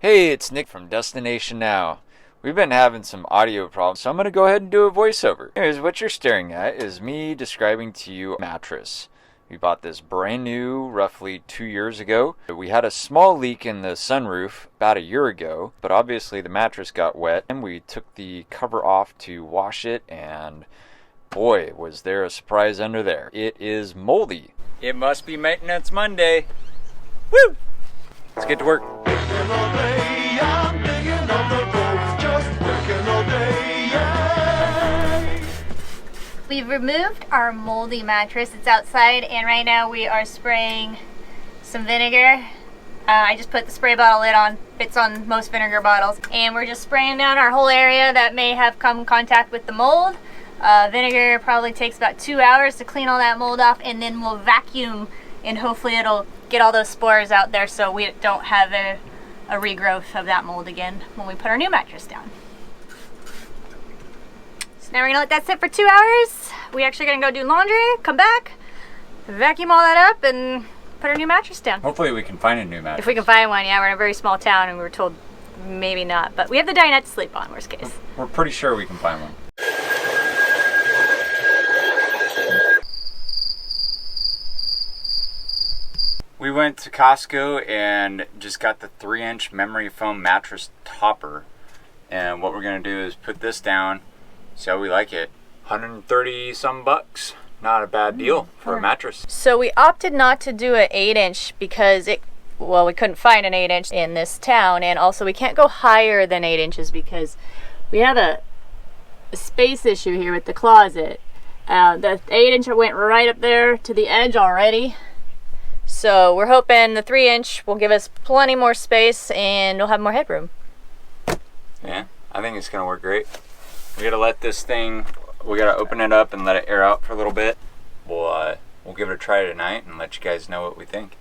Hey, it's Nick from DestinatioNow. We've been having some audio problems, so I'm going to go ahead and do a voiceover. Anyways, what you're staring at is me describing to you a mattress. We bought this brand new roughly 2 years ago. We had a small leak in the sunroof about a year ago, but obviously the mattress got wet and we took the cover off to wash it, and boy, was there a surprise under there. It is moldy. It must be Maintenance Monday. Woo! Let's get to work. We've removed our moldy mattress. It's outside, and right now we are spraying some vinegar. I just put the spray bottle lid on. Fits on most vinegar bottles. And we're just spraying down our whole area that may have come in contact with the mold. Vinegar probably takes about 2 hours to clean all that mold off, and then we'll vacuum, and hopefully it'll get all those spores out there so we don't have a regrowth of that mold again when we put our new mattress down. So now we're gonna let that sit for 2 hours. We actually gonna go do laundry, come back, vacuum all that up, and put our new mattress down. Hopefully we can find a new mattress. If we can find one, yeah. We're in a very small town and we were told maybe not, but we have the dinette to sleep on, worst case. We're pretty sure we can find one. We went to Costco and just got the 3-inch memory foam mattress topper. And what we're gonna do is put this down, see how we like it. 130 some bucks. Not a bad deal for a mattress. So we opted not to do an 8-inch because we couldn't find an 8-inch in this town, and also we can't go higher than 8 inches because we have a space issue here with the closet. The 8-inch went right up there to the edge already. So we're hoping the 3-inch will give us plenty more space and we'll have more headroom. Yeah, I think it's gonna work great. We gotta let this thing, we gotta open it up and let it air out for a little bit. We'll give it a try tonight and let you guys know what we think.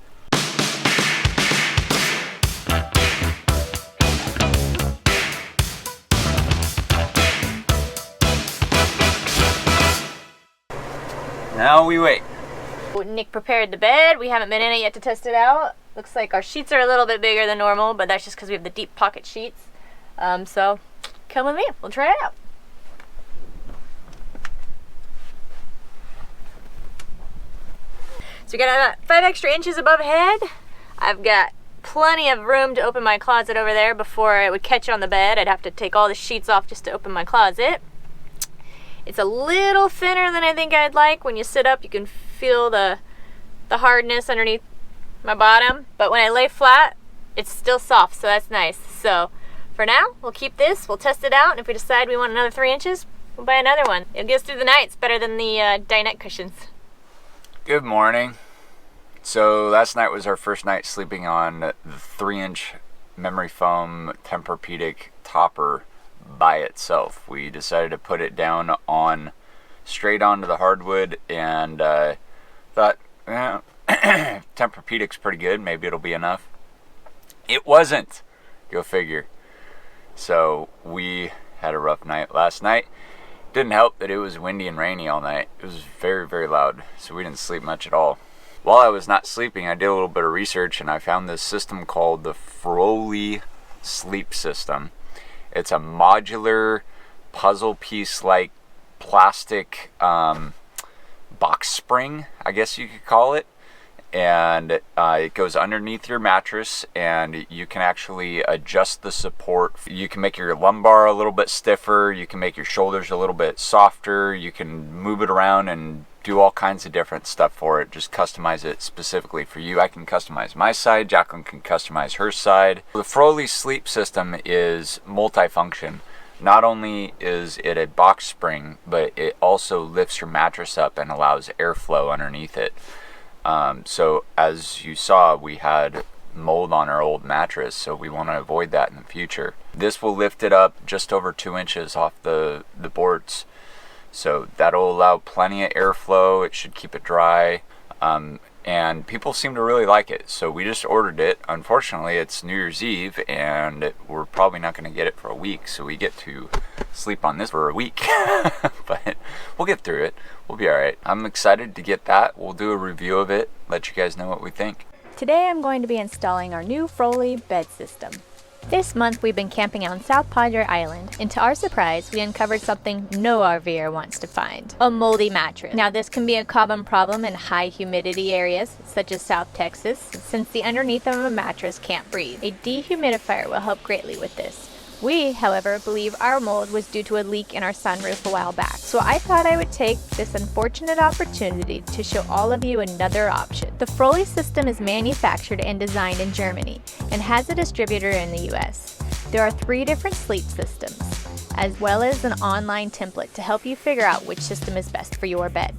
Now we wait. Nick prepared the bed. We haven't been in it yet to test it out. Looks like our sheets are a little bit bigger than normal, but that's just because we have the deep pocket sheets. So come with me. We'll try it out. So we got about 5 extra inches above head. I've got plenty of room to open my closet over there before it would catch on the bed. I'd have to take all the sheets off just to open my closet. It's a little thinner than I think I'd like. When you sit up, you can feel the hardness underneath my bottom, but when I lay flat, it's still soft, so that's nice. So for now, we'll keep this, we'll test it out, and if we decide we want another 3 inches, we'll buy another one. It'll get us through the night. It's better than the dinette cushions. Good morning. So last night was our first night sleeping on the 3-inch memory foam Tempur-Pedic topper by itself. We decided to put it down on straight onto the hardwood and thought, Tempur-Pedic's pretty good, maybe it'll be enough. It wasn't. Go figure. So we had a rough night last night. Didn't help that it was windy and rainy all night. It was very, very loud, so we didn't sleep much at all. While I was not sleeping, I did a little bit of research and I found this system called the Froli Sleep System. It's a modular puzzle piece like plastic box spring, I guess you could call it. And it goes underneath your mattress and you can actually adjust the support. You can make your lumbar a little bit stiffer, you can make your shoulders a little bit softer, you can move it around and do all kinds of different stuff for it. Just customize it specifically for you. I can customize my side, Jacqueline can customize her side. The Froli Sleep System is multifunction. Not only is it a box spring, but it also lifts your mattress up and allows airflow underneath it. So as you saw, we had mold on our old mattress, so we want to avoid that in the future. This will lift it up just over 2 inches off the boards. So that'll allow plenty of airflow. It should keep it dry. And people seem to really like it. So we just ordered it. Unfortunately, it's New Year's Eve and we're probably not going to get it for a week. So we get to sleep on this for a week. But we'll get through it. We'll be all right. I'm excited to get that. We'll do a review of it. Let you guys know what we think. Today I'm going to be installing our new Froli bed system. This month we've been camping on South Padre Island, and to our surprise, we uncovered something no RVer wants to find: a moldy mattress. Now this can be a common problem in high humidity areas, such as South Texas, since the underneath of a mattress can't breathe. A dehumidifier will help greatly with this. We, however, believe our mold was due to a leak in our sunroof a while back, so I thought I would take this unfortunate opportunity to show all of you another option. The Froli system is manufactured and designed in Germany and has a distributor in the US. There are 3 different sleep systems, as well as an online template to help you figure out which system is best for your bed.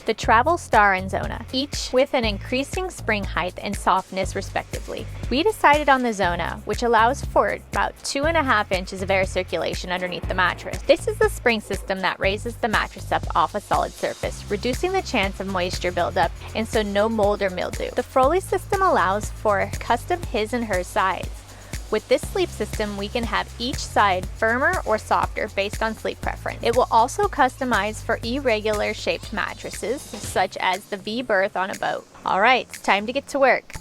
The Travel Star and Zona, each with an increasing spring height and softness respectively. We decided on the Zona, which allows for about 2.5 inches of air circulation underneath the mattress. This is the spring system that raises the mattress up off a solid surface, reducing the chance of moisture buildup and so no mold or mildew. The Froli system allows for custom his and her sides. With this sleep system, we can have each side firmer or softer based on sleep preference. It will also customize for irregular shaped mattresses, such as the V berth on a boat. All right, it's time to get to work.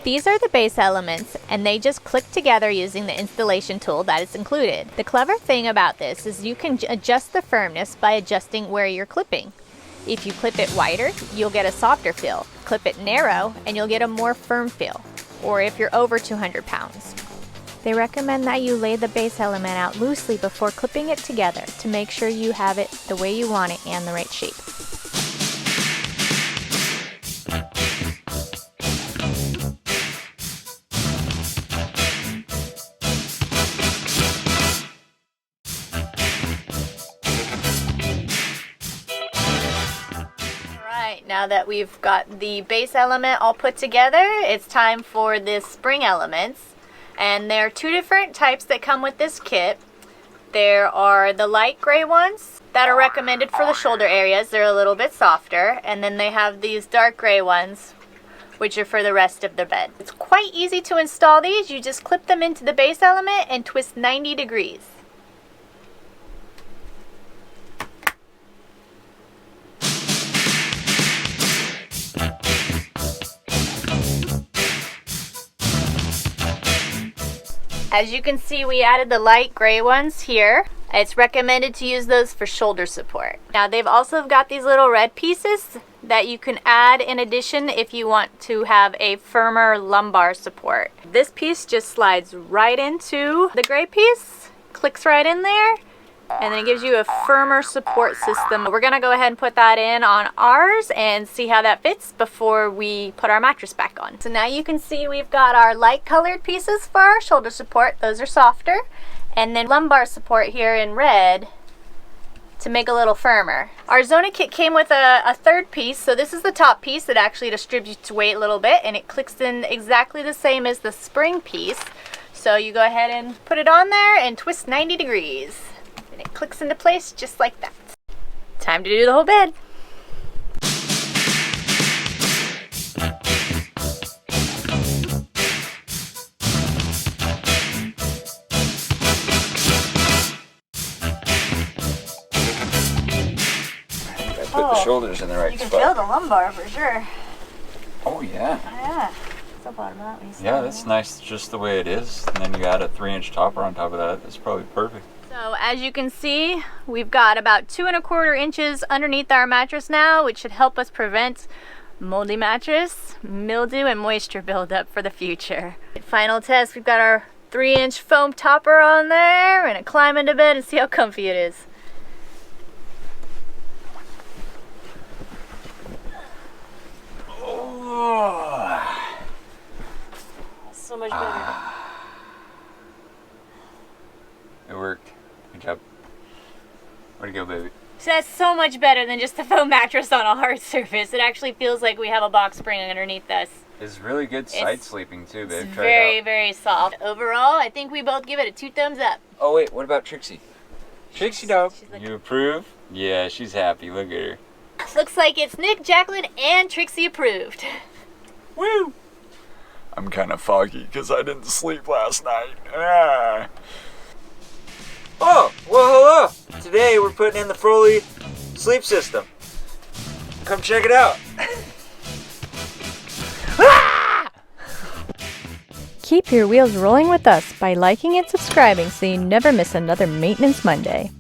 These are the base elements, and they just click together using the installation tool that is included. The clever thing about this is you can adjust the firmness by adjusting where you're clipping. If you clip it wider, you'll get a softer feel. Clip it narrow, and you'll get a more firm feel, or if you're over 200 pounds. They recommend that you lay the base element out loosely before clipping it together to make sure you have it the way you want it and the right shape. Now that we've got the base element all put together, it's time for the spring elements. And there are 2 different types that come with this kit. There are the light gray ones that are recommended for the shoulder areas. They're a little bit softer. And then they have these dark gray ones, which are for the rest of the bed. It's quite easy to install these. You just clip them into the base element and twist 90 degrees. As you can see, we added the light gray ones here. It's recommended to use those for shoulder support. Now they've also got these little red pieces that you can add in addition if you want to have a firmer lumbar support. This piece just slides right into the gray piece, clicks right in there, and then it gives you a firmer support system. We're gonna go ahead and put that in on ours and see how that fits before we put our mattress back on. So now you can see we've got our light colored pieces for our shoulder support. Those are softer. And then lumbar support here in red to make a little firmer. Our Zona kit came with a 3rd piece. So this is the top piece that actually distributes weight a little bit, and it clicks in exactly the same as the spring piece. So you go ahead and put it on there and twist 90 degrees. And it clicks into place just like that. Time to do the whole bed. Put the shoulders in the right You can spot. feel the lumbar for sure. Oh yeah. Yeah. It's up on that one. Yeah, that's nice just the way it is. And then you add a 3-inch topper on top of that. That's probably perfect. So as you can see, we've got about 2¼ inches underneath our mattress now, which should help us prevent moldy mattress, mildew, and moisture buildup for the future. Final test, we've got our 3-inch foam topper on there. We're gonna climb into bed and see how comfy it is. Oh. So much better. It worked. Good job. Where'd it go, baby? So that's so much better than just a foam mattress on a hard surface. It actually feels like we have a box spring underneath us. It's really good side sleeping too, babe. It's Try very, it out. very soft. Overall, I think we both give it a 2 thumbs up. Oh wait, what about Trixie? Trixie dog. Like, You approve? Yeah, she's happy. Look at her. looks like it's Nick, Jacqueline, and Trixie approved. Woo! I'm kind of foggy because I didn't sleep last night. Ah. today we're putting in the Froli Sleep System. Come check it out. Keep your wheels rolling with us by liking and subscribing so you never miss another Maintenance Monday.